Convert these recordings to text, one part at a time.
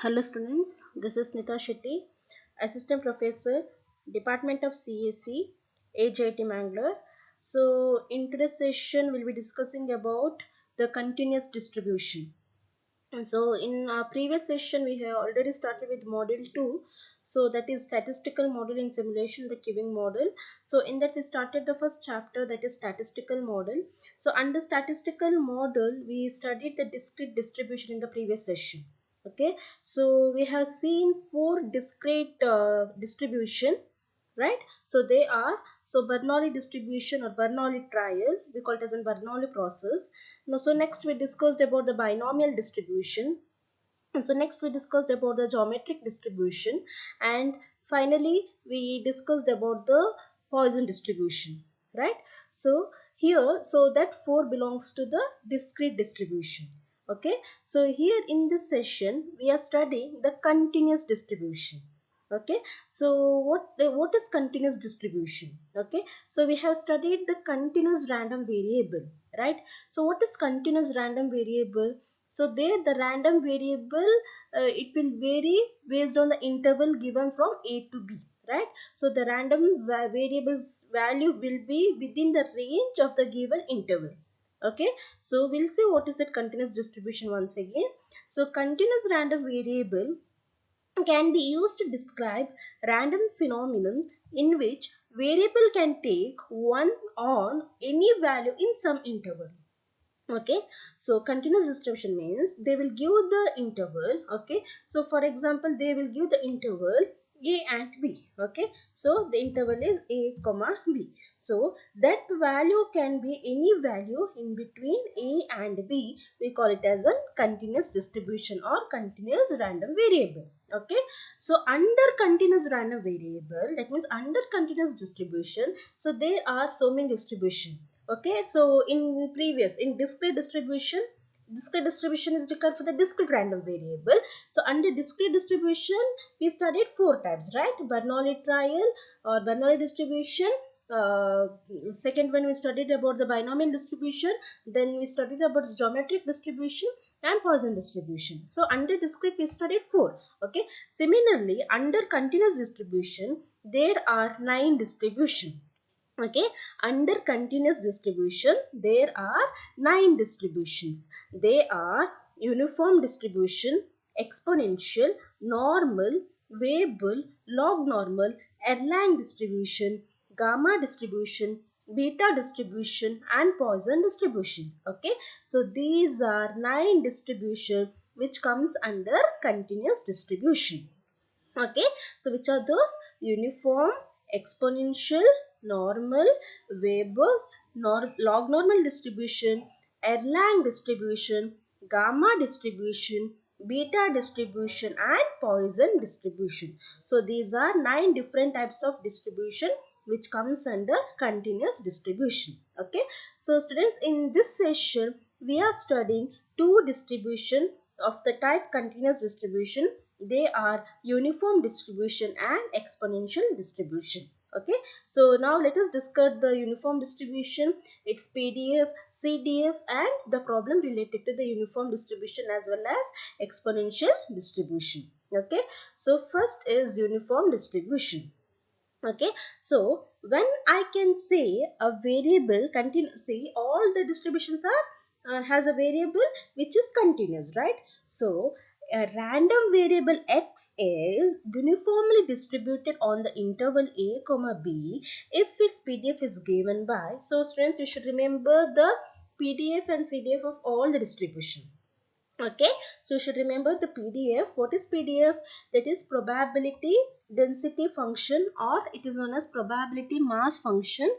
Hello students, this is Snitha Shetty, Assistant Professor, Department of CSE, AJT Mangalore. So in today's session, we'll be discussing about the continuous distribution. And so in our previous session, we have already started with module 2. So that is statistical model in simulation, the queuing model. So in that we started the first chapter, that is statistical model. So under statistical model, we studied the discrete distribution in the previous session. Okay, so we have seen four discrete distribution, right? So they are, so Bernoulli distribution or Bernoulli trial, we call it as a Bernoulli process. Now, so next we discussed about the binomial distribution. And so next we discussed about the geometric distribution, and finally we discussed about the Poisson distribution, right? So here, so that four belongs to the discrete distribution. Okay, so here in this session we are studying the continuous distribution. Okay, so what is continuous distribution? Okay, so we have studied the continuous random variable, right? So what is continuous random variable? So there the random variable, it will vary based on the interval given from A to B, right? So the random variable's value will be within the range of the given interval. Okay, so we'll see what is that continuous distribution once again. So continuous random variable can be used to describe random phenomenon in which variable can take one on any value in some interval. Okay, so continuous distribution means they will give the interval. Okay, so for example they will give the interval a and b. Okay, so the interval is a comma b, so that value can be any value in between a and b. We call it as a continuous distribution or continuous random variable. Okay, so under continuous random variable, that means under continuous distribution, so there are so many distribution. Okay, so in discrete distribution is required for the discrete random variable. So under discrete distribution we studied four types, right? Bernoulli trial or Bernoulli distribution. uh, Second one we studied about the binomial distribution, then we studied about the geometric distribution and Poisson distribution. So under discrete we studied four. Okay, similarly under continuous distribution there are 9 distribution. Okay, under continuous distribution there are 9 distributions. They are uniform distribution, exponential, normal, variable, log normal, Erlang distribution, gamma distribution, beta distribution and Poisson distribution. Okay, so these are 9 distribution which comes under continuous distribution. Okay, so which are those? Uniform, exponential, normal, Weber, log normal distribution, Erlang distribution, gamma distribution, beta distribution and Poisson distribution. So these are 9 different types of distribution which comes under continuous distribution. Okay, so students, in this session we are studying two distribution of the type continuous distribution. They are uniform distribution and exponential distribution. Okay, so now let us discuss the uniform distribution, its PDF, CDF and the problem related to the uniform distribution as well as exponential distribution. Okay, so first is uniform distribution. Okay, so when I can say a variable continue, see all the distributions are has a variable which is continuous, right? So a random variable x is uniformly distributed on the interval a comma b if its PDF is given by, so students you should remember the PDF and CDF of all the distribution. Okay, so you should remember the PDF. What is PDF? That is probability density function, or it is known as probability mass function.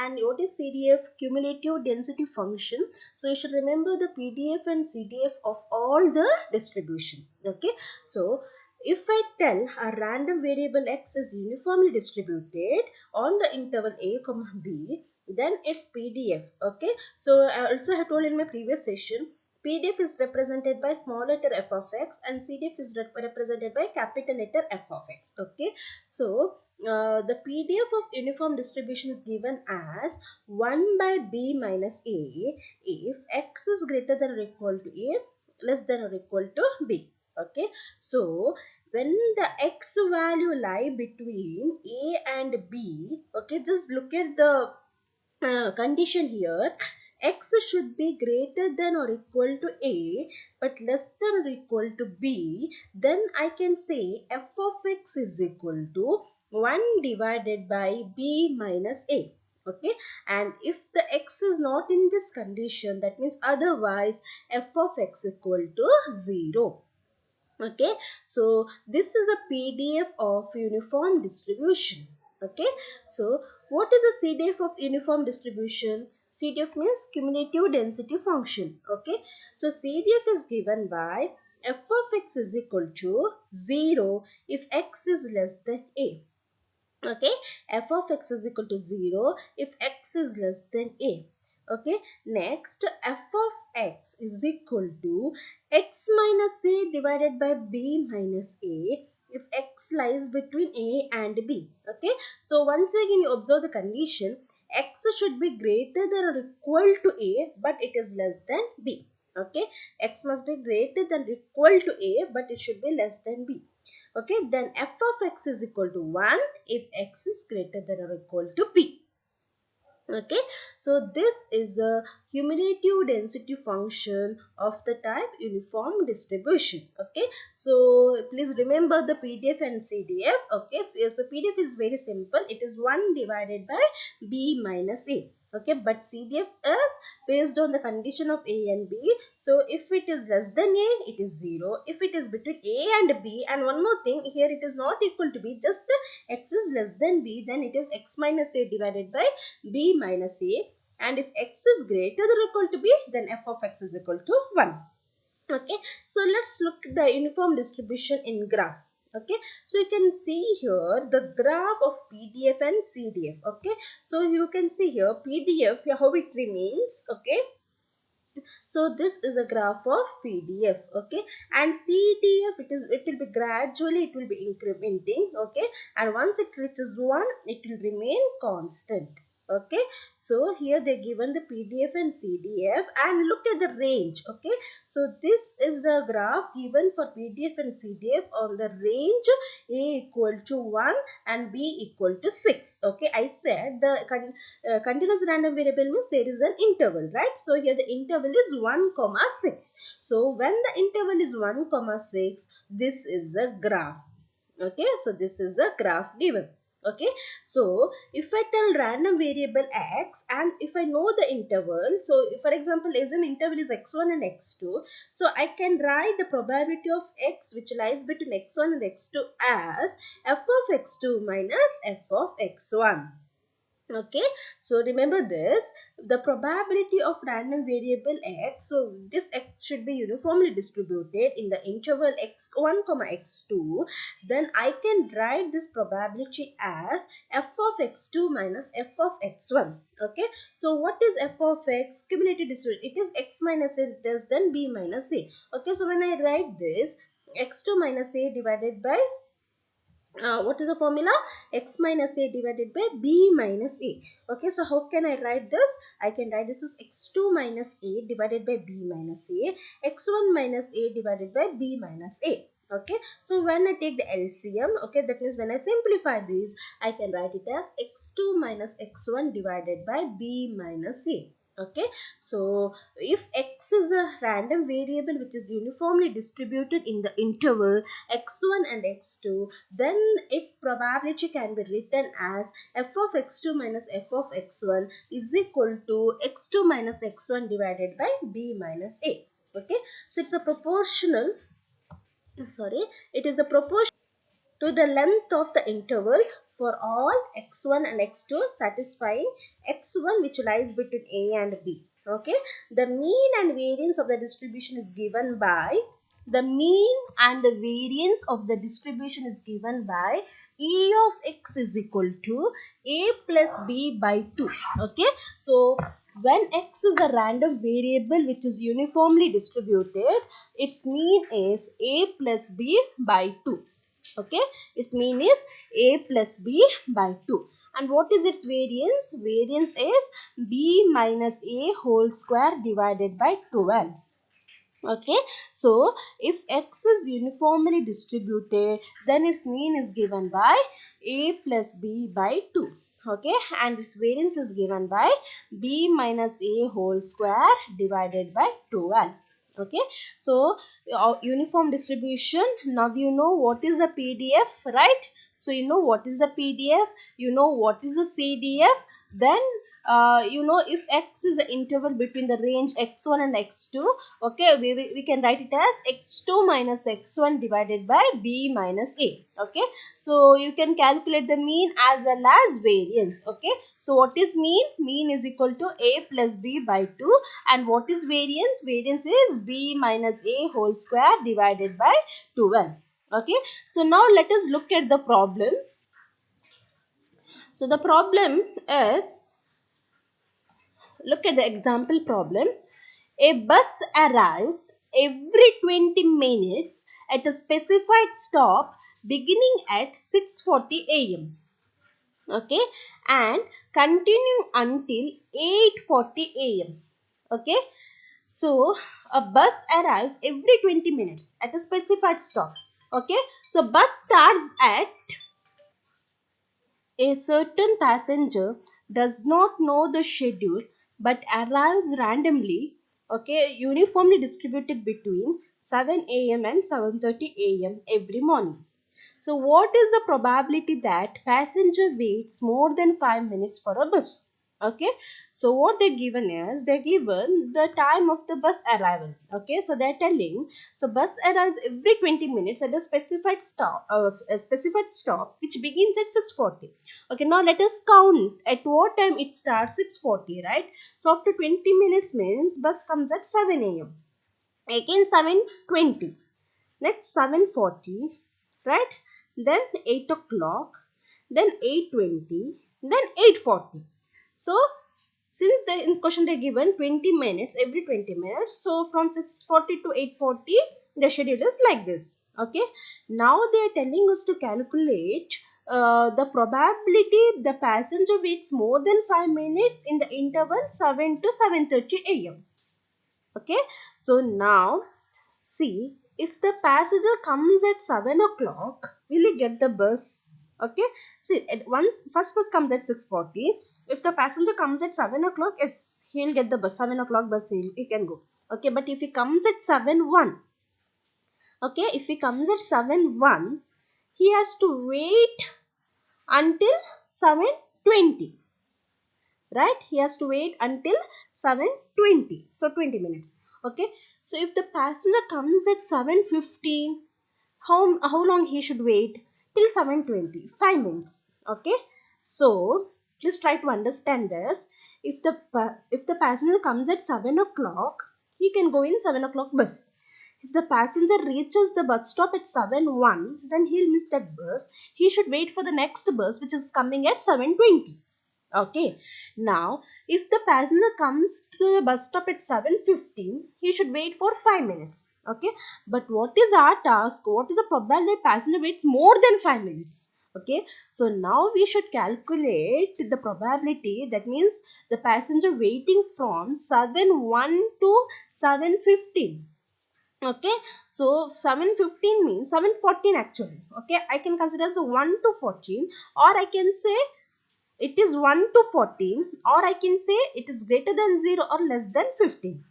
And what is CDF? Cumulative density function. So you should remember the PDF and CDF of all the distribution. Okay, so if I tell a random variable x is uniformly distributed on the interval a comma b, then it's PDF. Okay, so I also have told in my previous session, PDF is represented by small letter f of x and CDF is represented by capital letter f of x. Okay, so the PDF of uniform distribution is given as 1 by b minus a if x is greater than or equal to a, less than or equal to b. Okay, so when the x value lie between a and b, okay, just look at the condition here. X should be greater than or equal to a but less than or equal to b. Then I can say f of x is equal to 1 divided by b minus a. Okay, and if the x is not in this condition, that means otherwise f of x equal to 0. Okay, so this is a PDF of uniform distribution. Okay, so what is a CDF of uniform distribution? CDF means cumulative density function. Okay, so CDF is given by f of x is equal to 0 if x is less than a. Okay, f of x is equal to 0 if x is less than a. Okay, next f of x is equal to x minus a divided by b minus a if x lies between a and b. Okay, so once again you observe the condition, x should be greater than or equal to a but it is less than b. Okay, x must be greater than or equal to a but it should be less than b. Okay, then f of x is equal to 1 if x is greater than or equal to b. Okay, so this is a cumulative density function of the type uniform distribution. Okay, so please remember the PDF and CDF. Okay, so PDF is very simple. It is 1 divided by b minus a. Okay, but CDF is based on the condition of a and b. So if it is less than a, it is 0. If it is between a and b, and one more thing, here it is not equal to b, just the x is less than b, then it is x minus a divided by b minus a, and if x is greater than or equal to b, then f of x is equal to 1. Okay, so let's look at the uniform distribution in graph. Okay, so you can see here the graph of PDF and CDF. Okay, so you can see here PDF how it remains. Okay, so this is a graph of PDF. Okay, and CDF, it will be gradually, it will be incrementing. Okay, and once it reaches 1, it will remain constant. Okay, so here they given the PDF and CDF, and look at the range. Okay, so this is the graph given for PDF and CDF on the range a equal to 1 and b equal to 6. Okay, I said the continuous random variable means there is an interval, right? So here the interval is 1 comma 6. So when the interval is 1 comma 6, this is a graph. Okay, so this is a graph given. Okay, so if I tell random variable x and if I know the interval, so if, for example, assume interval is x1 and x2, so I can write the probability of x which lies between x1 and x2 as f of x2 minus f of x1. Okay, so remember this, the probability of random variable x, so this x should be uniformly distributed in the interval x1 comma x2, then I can write this probability as f of x2 minus f of x1. Okay, so what is f of x? Cumulative distribution, it is x minus a less than b minus a. Okay, so when I write this, x2 minus a divided by what is the formula? X minus a divided by b minus a. Okay, so how can I write this? I can write this as x2 minus a divided by b minus a, x1 minus a divided by b minus a. Okay, so when I take the LCM, okay, that means when I simplify this, I can write it as x2 minus x1 divided by b minus a. Okay, so if x is a random variable which is uniformly distributed in the interval x1 and x2, then its probability can be written as f of x2 minus f of x1 is equal to x2 minus x1 divided by b minus a. Okay, so it's a proportional, sorry, it is a proportion to the length of the interval for all x1 and x2 satisfying x1 which lies between a and b. Okay, the mean and variance of the distribution is given by e of x is equal to a plus b by 2. Okay, so when x is a random variable which is uniformly distributed, its mean is a plus b by 2. Okay, its mean is a plus b by 2. And what is its variance? Variance is b minus a whole square divided by 12. Okay, so if x is uniformly distributed, then its mean is given by a plus b by 2. Okay, and its variance is given by b minus a whole square divided by 12. Okay, so uniform distribution, now you know what is a PDF, right? So you know what is a PDF, you know what is a CDF, then you know if x is the interval between the range x1 and x2. Okay, we can write it as x2 minus x1 divided by b minus a. Okay, so you can calculate the mean as well as variance. Okay, so what is mean? Mean is equal to a plus b by 2, and what is variance? Variance is b minus a whole square divided by 12. Okay, so now let us look at the problem. So the problem is, look at the example problem. A bus arrives every 20 minutes at a specified stop beginning at 6:40 a.m. Okay, and continue until 8:40 a.m. Okay, so a bus arrives every 20 minutes at a specified stop. Okay, so bus starts at, a certain passenger does not know the schedule but arrives randomly, okay, uniformly distributed between 7 a.m. and 7:30 a.m. every morning. So, what is the probability that passenger waits more than 5 minutes for a bus? Okay, so what they're given is, they're given the time of the bus arrival. Okay, so they're telling, so bus arrives every 20 minutes at a specified stop which begins at 6:40. Okay, now let us count at what time it starts. 6:40, right? So after 20 minutes means bus comes at 7 a.m. Again 7:20. Next 7:40, right? Then 8 o'clock, then 8:20, then 8:40. So since the in question they given 20 minutes every 20 minutes, so from 6:40 to 8:40 the schedule is like this. Okay, now they are telling us to calculate the probability the passenger waits more than 5 minutes in the interval 7 to 7:30 a.m. Okay, so now see, if the passenger comes at 7 o'clock, will he get the bus? Okay. See, at once first bus comes at 6:40. If the passenger comes at 7 o'clock, yes, he'll get the bus. 7 o'clock bus, he can go. Okay, but if he comes at 7:01, okay, if he comes at 7:01, he has to wait until 7:20, right? He has to wait until 7:20, so 20 minutes. Okay, so if the passenger comes at 7:15, how long he should wait? Till 7:20, 5 minutes. Okay, so please try to understand this. If the passenger comes at 7 o'clock, he can go in 7 o'clock bus. If the passenger reaches the bus stop at 7:01, then he'll miss that bus. He should wait for the next bus which is coming at 7:20. Okay, now if the passenger comes to the bus stop at 7:15, he should wait for 5 minutes. Okay, but what is our task? What is the probability passenger waits more than 5 minutes? Okay, so now we should calculate the probability, that means the passenger waiting from 7:01 to 7:15. Okay, so 7:15 means 7:14 actually. Okay, I can consider as 1 to 14, or I can say it is 1 to 14, or I can say it is greater than 0 or less than 15.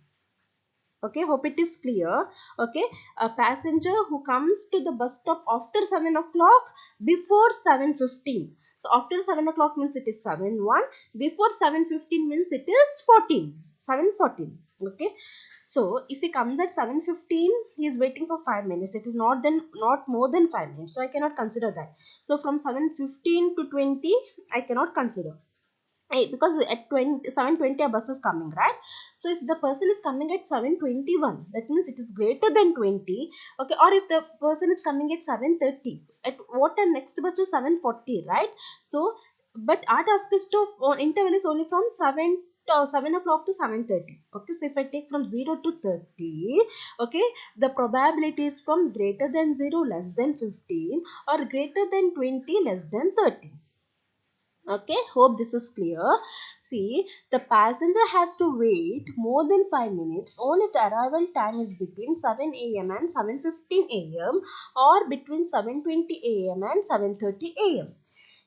Okay, hope it is clear. Okay, a passenger who comes to the bus stop after 7 o'clock, before 7:15. So after 7 o'clock means it is 7:01, before 7:15 means it is 14, 7:14. Okay, so if he comes at 7:15, he is waiting for 5 minutes. It is not more than 5 minutes, so I cannot consider that. So from 7:15 to 20, I cannot consider. Because at 7:20 a bus is coming, right? So if the person is coming at 7:21, that means it is greater than 20. Okay, or if the person is coming at 7:30, at what time next bus is 7:40, right? So but our task is to interval is only from 7 o'clock to 7:30. Okay, so if I take from 0 to 30, okay, the probability is from greater than 0 less than 15, or greater than 20 less than 30. Okay, hope this is clear. See, the passenger has to wait more than 5 minutes only if the arrival time is between 7 a.m. and 7:15 a.m. or between 7:20 a.m. and 7:30 a.m.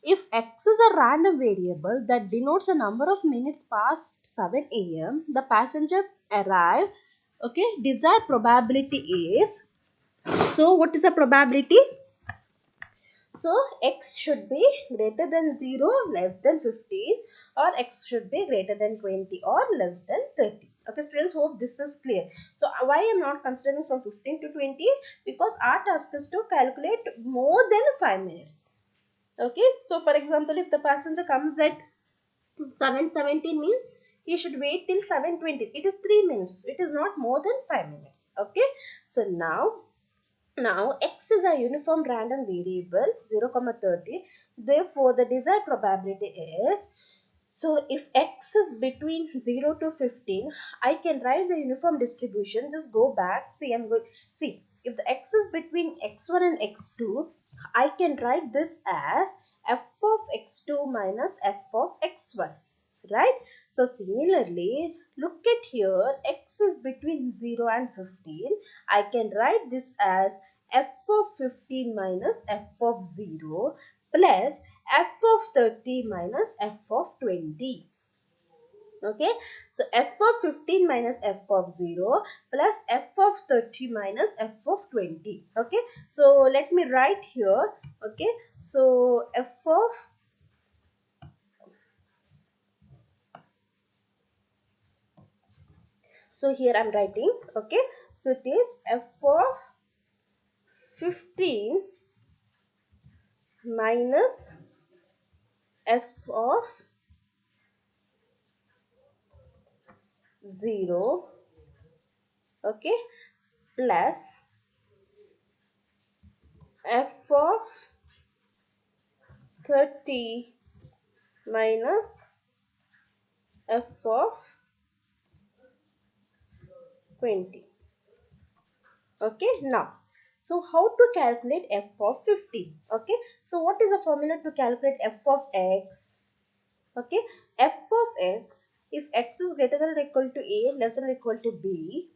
If x is a random variable that denotes a number of minutes past 7 a.m., the passenger arrive. Okay, desired probability is, so what is the probability? So x should be greater than 0, less than 15, or x should be greater than 20 or less than 30. Okay students, hope this is clear. So why I am not considering from 15 to 20? Because our task is to calculate more than 5 minutes. Okay, so for example, if the passenger comes at 7:17 means he should wait till 7:20. It is 3 minutes. It is not more than 5 minutes. Okay, so now x is a uniform random variable 0, 30. Therefore, the desired probability is, so if x is between 0 to 15, I can write the uniform distribution. Just go back. See, I'm going. See, if the x is between x1 and x2, I can write this as f of x2 minus f of x1. Right? So similarly, look at here, x is between 0 and 15. I can write this as f of 15 minus f of 0 plus f of 30 minus f of 20. Okay, so f of 15 minus f of 0 plus f of 30 minus f of 20. Okay, so let me write here. Okay, so so here I'm writing. Okay, so it is f of 15 minus f of 0, okay, plus f of 30 minus f of 20. Okay, now, so how to calculate f of 15? Okay, so what is the formula to calculate f of x? Okay, f of x, if x is greater than or equal to a, less than or equal to b.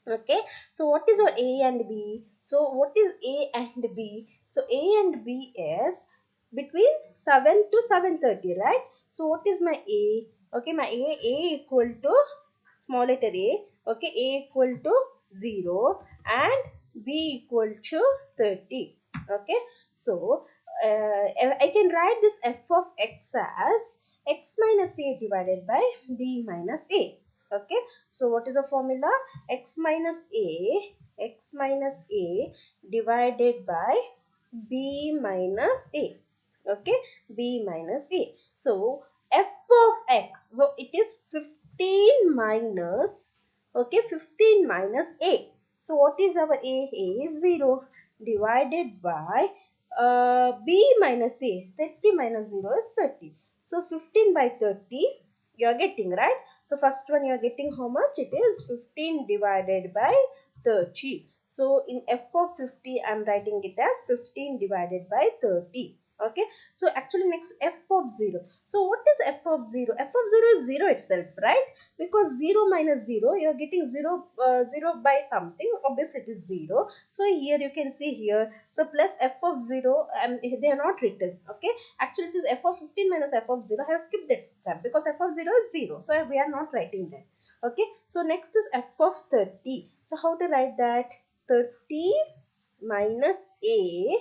Okay, so what is your a and b? So what is a and b? So a and b is between 7 to 7:30, right? So what is my a? Okay, my a equal to small letter a. Okay, a equal to 0 and b equal to 30. Okay, so I can write this f of x as x minus a divided by b minus a. Okay, so what is the formula? X minus a divided by b minus a. Okay, b minus a. So f of x, so it is 15 minus, okay, 15 minus a. So what is our a? A is 0 divided by b minus a. 30 minus 0 is 30. So 15 by 30 you are getting, right? So first one you are getting how much? It is 15 divided by 30. So in f of 50 I am writing it as 15 divided by 30. Okay, so actually next f of 0. So what is f of 0? F of 0 is 0 itself, right? Because 0 minus 0 you are getting 0, 0 by something, obviously it is 0. So here you can see here, so plus f of 0, they are not written. Okay, actually it is f of 15 minus f of 0. I have skipped that step because f of 0 is 0, so we are not writing that. Okay, so next is f of 30. So how to write that? 30 minus a,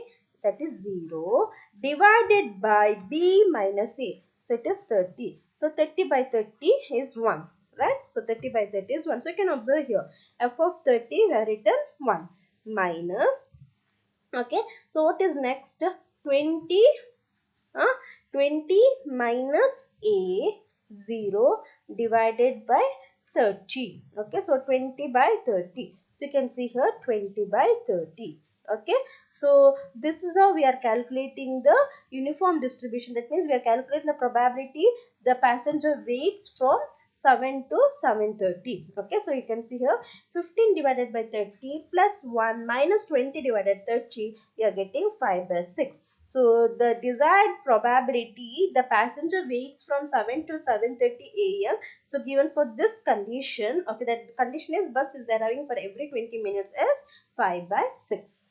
that is 0, divided by b minus a. So it is 30. So 30 by 30 is 1, right? So 30 by 30 is 1. So you can observe here, f of 30 we have written 1 minus, okay, so what is next? 20, 20 minus a, 0, divided by 30. Okay, so 20 by 30. So you can see here 20 by 30. Okay, so this is how we are calculating the uniform distribution. That means we are calculating the probability the passenger waits from 7 to 7:30. Okay, so you can see here 15 divided by 30 plus 1 minus 20 divided 30, we are getting 5 by 6. So the desired probability, the passenger waits from 7 to 7:30 a.m. So given for this condition, okay, that condition is bus is arriving for every 20 minutes is 5 by 6.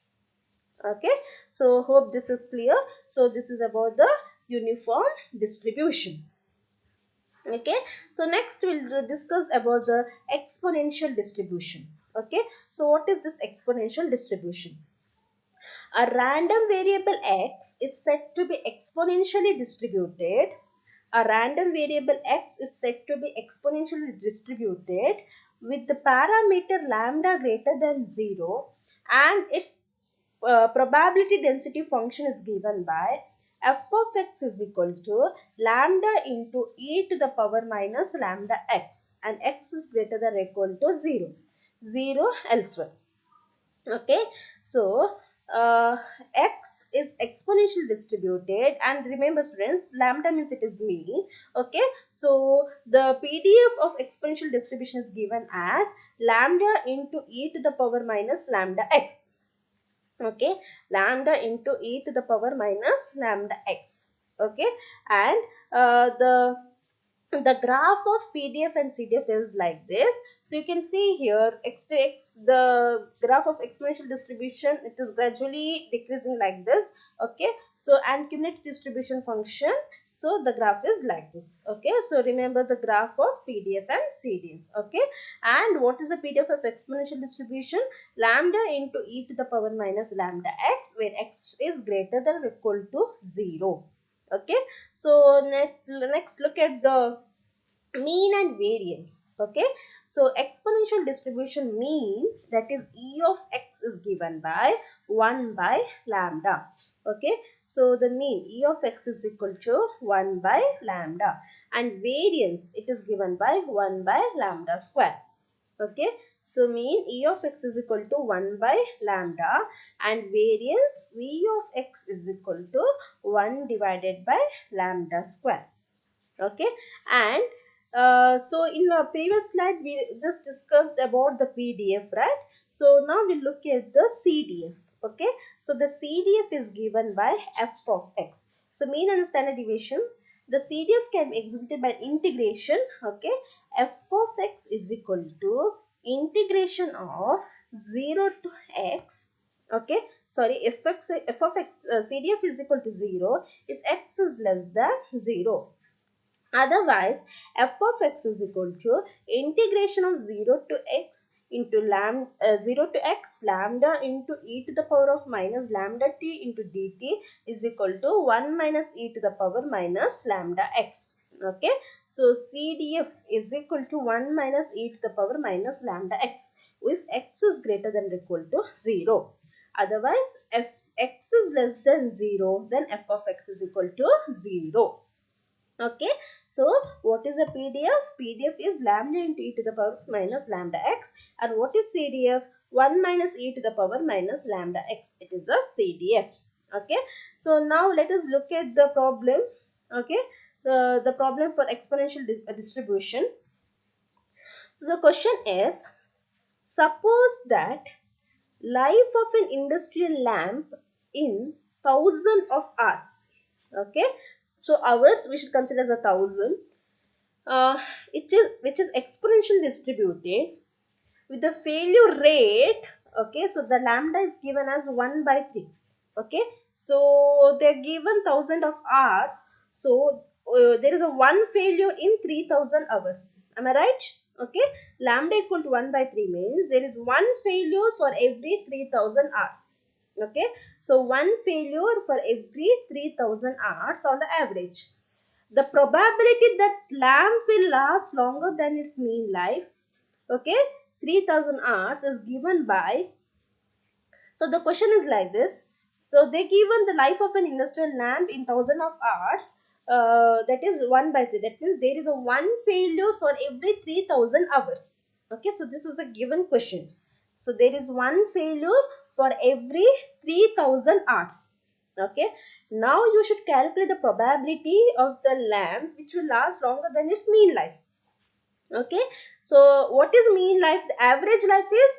Okay, so hope this is clear. So this is about the uniform distribution. Okay, so next we'll discuss about the exponential distribution. Okay, so what is this exponential distribution? A random variable x is said to be exponentially distributed. A random variable x is said to be exponentially distributed with the parameter lambda greater than 0, and its probability density function is given by f of x is equal to lambda into e to the power minus lambda x, and x is greater than or equal to 0. 0 elsewhere. Okay, so x is exponentially distributed, and remember students, lambda means it is mean. Okay, so the PDF of exponential distribution is given as lambda into e to the power minus lambda x. Okay, lambda into e to the power minus lambda x. Okay, and the graph of PDF and CDF is like this. So you can see here x to x, the graph of exponential distribution, it is gradually decreasing like this. Okay, so and cumulative distribution function, so the graph is like this. Okay, so remember the graph of PDF and CDF. Okay, and what is the PDF of exponential distribution? Lambda into e to the power minus lambda x, where x is greater than or equal to 0. Okay, so next look at the mean and variance. Okay, so exponential distribution mean, that is e of x, is given by 1 by lambda. Okay, so the mean e of x is equal to 1 by lambda, and variance, it is given by 1 by lambda square. Okay, so mean e of x is equal to 1 by lambda, and variance v of x is equal to 1 divided by lambda square. Okay, and so in the previous slide we just discussed about the PDF, right? So now we look at the CDF. Okay, so the CDF is given by f of x. So mean and standard deviation, the CDF can be executed by integration. Okay, f of x is equal to integration of 0 to x. Okay, sorry, f of x, CDF is equal to 0 if x is less than 0. Otherwise, f of x is equal to integration of 0 to x into 0 to x lambda into e to the power of minus lambda t into dt is equal to 1 minus e to the power minus lambda x. Okay, so CDF is equal to 1 minus e to the power minus lambda x if x is greater than or equal to 0. Otherwise, if x is less than 0, then f of x is equal to 0. Okay, so what is a PDF? PDF is lambda into e to the power minus lambda x, and what is CDF? 1 minus e to the power minus lambda x. It is a CDF. Okay, so now let us look at the problem. Okay, the problem for exponential distribution. So the question is, suppose that life of an industrial lamp in 1000 of hours. Okay, so hours we should consider as 1000. Which is exponentially distributed with the failure rate. Okay, so the lambda is given as 1 by 3. Okay, so they're given 1000 of hours, so there is a one failure in 3000 hours. Am I right? Okay, lambda equal to 1 by 3 means there is one failure for every 3000 hours. Okay, so one failure for every 3000 hours on the average. The probability that lamp will last longer than its mean life, okay, 3000 hours, is given by, so the question is like this. So they given the life of an industrial lamp in 1000 of hours, that is 1 by 3. That means there is a one failure for every 3000 hours. Okay, so this is a given question. So there is one failure for every 3000 hours. Okay, now you should calculate the probability of the lamp which will last longer than its mean life. Okay, so what is mean life? The average life is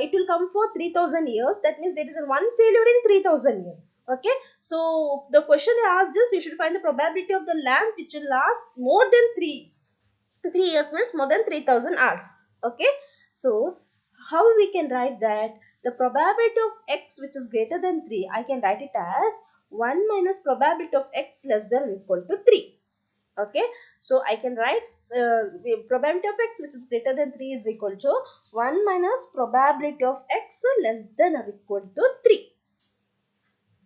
it will come for 3000 years. That means there is a one failure in 3000 years. Okay, so the question they asked is, you should find the probability of the lamp which will last more than 3 years, means more than 3000 hours. Okay, so how we can write that? The probability of x which is greater than 3, I can write it as 1 minus probability of x less than or equal to 3. Okay, so I can write the probability of x which is greater than 3 is equal to 1 minus probability of x less than or equal to 3.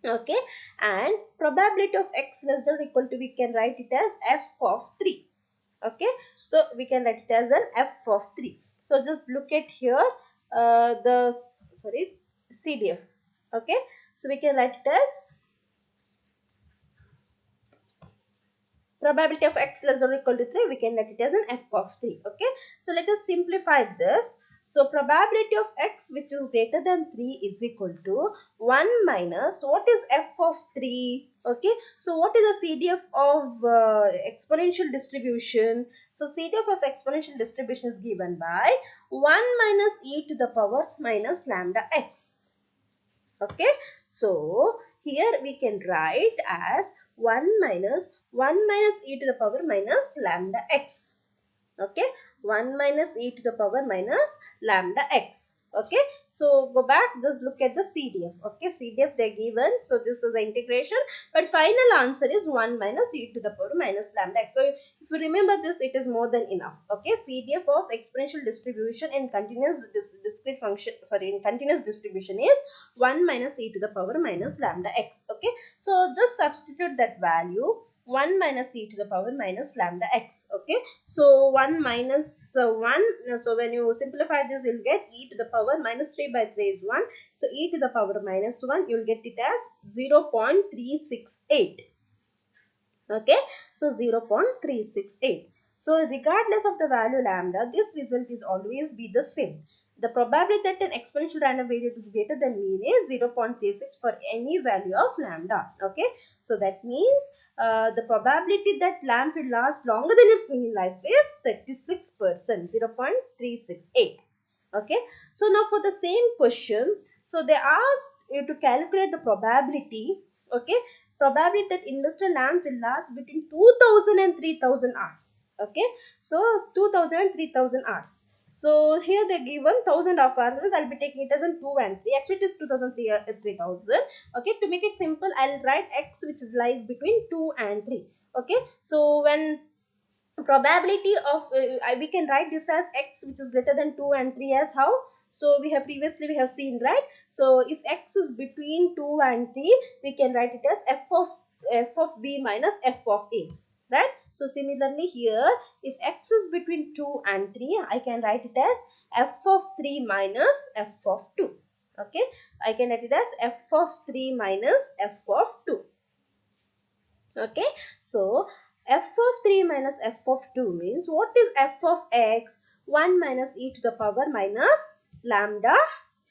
Okay, and probability of x less than or equal to, we can write it as f of 3. Okay, so we can write it as an f of 3. So just look at here, the sorry CDF. Okay, so we can write it as probability of x less than or equal to 3, we can write it as an f of 3. Okay, so let us simplify this. So probability of x which is greater than 3 is equal to 1 minus, what is f of 3? Okay, so what is the CDF of exponential distribution? So CDF of exponential distribution is given by 1 minus e to the power minus lambda x. Okay, so here we can write as 1 minus e to the power minus lambda x. Okay, 1 minus e to the power minus lambda x. Okay, so go back, just look at the CDF. Okay, CDF they given, so this is the integration, but final answer is 1 minus e to the power minus lambda x. So if you remember this, it is more than enough. Okay, CDF of exponential distribution in continuous discrete function, sorry, in continuous distribution is 1 minus e to the power minus lambda x. Okay, so just substitute that value, 1 minus e to the power minus lambda x. Okay, so 1 minus 1, so when you simplify this, you'll get e to the power minus 3 by 3 is 1. So e to the power minus 1, you'll get it as 0.368. Okay, so 0.368. So regardless of the value lambda, this result is always be the same. The probability that an exponential random variable is greater than mean is 0.36 for any value of lambda. Okay, so that means the probability that lamp will last longer than its mean life is 36%, 0.368. Okay, so now for the same question, so they asked you to calculate the probability. Okay, probability that industrial lamp will last between 2000 and 3000 hours. Okay, so 2000 and 3000 hours. So here they given 1000 of hours, means I'll be taking it as in 2 and 3. Actually it is 2000, 3000. Okay, to make it simple, I'll write x which is lies between 2 and 3. Okay, so when probability of we can write this as x which is greater than 2 and 3 as how? So we have previously we have seen, right? So if x is between 2 and 3, we can write it as f of b minus f of a, right? So similarly here, if x is between 2 and 3, I can write it as f of 3 minus f of 2. Okay, I can write it as f of 3 minus f of 2. Okay, so f of 3 minus f of 2 means, what is f of x? 1 minus e to the power minus lambda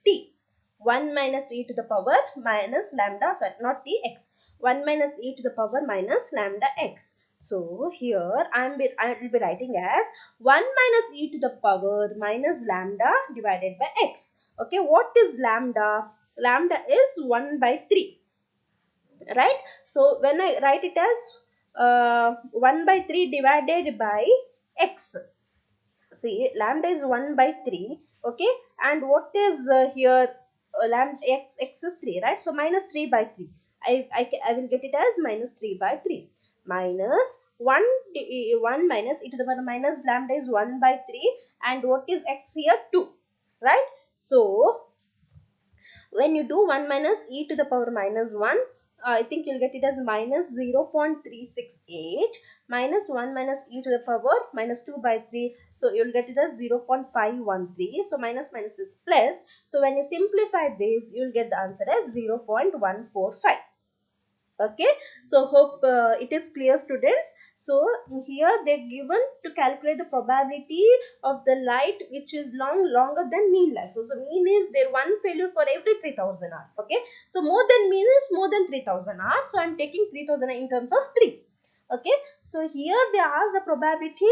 t. 1 minus e to the power minus lambda, sorry, not t, x. 1 minus e to the power minus lambda x. So here I will be writing as 1 minus e to the power minus lambda divided by x. Okay, what is lambda? Lambda is 1 by 3. Right, so when I write it as 1 by 3 divided by x, see lambda is 1 by 3. Okay, and what is here, lambda x is 3, right? So minus 3 by 3, I will get it as minus 3 by 3 minus 1 1 minus e to the power minus lambda is 1 by 3, and what is x here? 2, right? So when you do 1 minus e to the power minus 1, I think you'll get it as minus 0.368 minus 1 minus e to the power minus 2 by 3. So you'll get it as 0.513. So minus minus is plus. So when you simplify this, you'll get the answer as 0.145. Okay, so hope it is clear, students. So here they given to calculate the probability of the light which is longer than mean life. So mean is there one failure for every 3000 hours. Okay, so more than mean is more than 3000 hours, so I'm taking 3000 in terms of 3. Okay, so here they ask the probability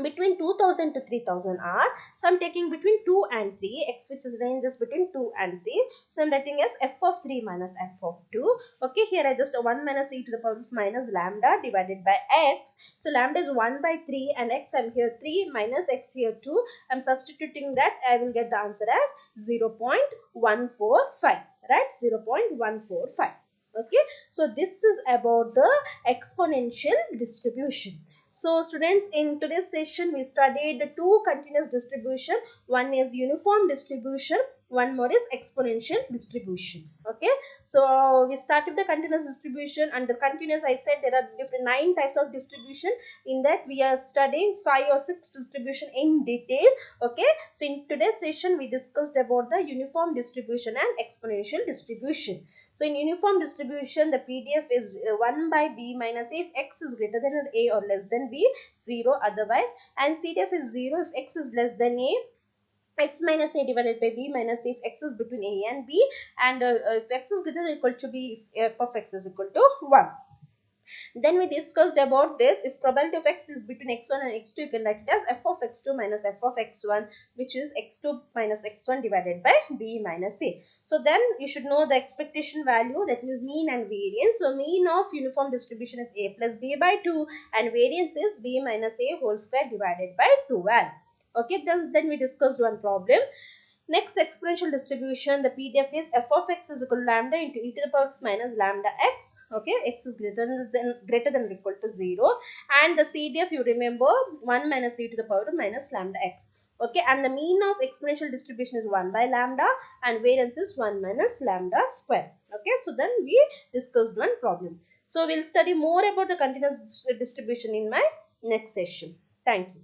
between 2000 to 3000 are, so I'm taking between 2 and 3, x which is ranges between 2 and 3, so I'm writing as f of 3 minus f of 2. Okay, here I just 1 minus e to the power of minus lambda divided by x, so lambda is 1 by 3 and x, I'm here 3 minus x here 2, I'm substituting that, I will get the answer as 0.145, right, 0.145. Okay, so this is about the exponential distribution. So students, in today's session we studied the two continuous distribution. One is uniform distribution, one more is exponential distribution. Okay, so we started the continuous distribution. And the continuous, I said there are different 9 types of distribution. In that we are studying 5 or 6 distribution in detail. Okay, so in today's session we discussed about the uniform distribution and exponential distribution. So in uniform distribution, the PDF is 1 by b minus a if x is greater than a or less than b, 0 otherwise, and CDF is 0 if x is less than a, x minus a divided by b minus a if x is between a and b, and if x is greater than or equal to b, if f of x is equal to 1. Then we discussed about this. If probability of x is between x1 and x2, you can write it as f of x2 minus f of x1, which is x2 minus x1 divided by b minus a. So then you should know the expectation value, that means mean and variance. So mean of uniform distribution is a plus b by 2 and variance is b minus a whole square divided by 12. Okay, then we discussed one problem. Next, exponential distribution, the PDF is f of x is equal to lambda into e to the power of minus lambda x. Okay, x is greater than or equal to 0. And the CDF, you remember, 1 minus e to the power of minus lambda x. Okay, and the mean of exponential distribution is 1 by lambda and variance is 1 minus lambda square. Okay, so then we discussed one problem. So we'll study more about the continuous distribution in my next session. Thank you.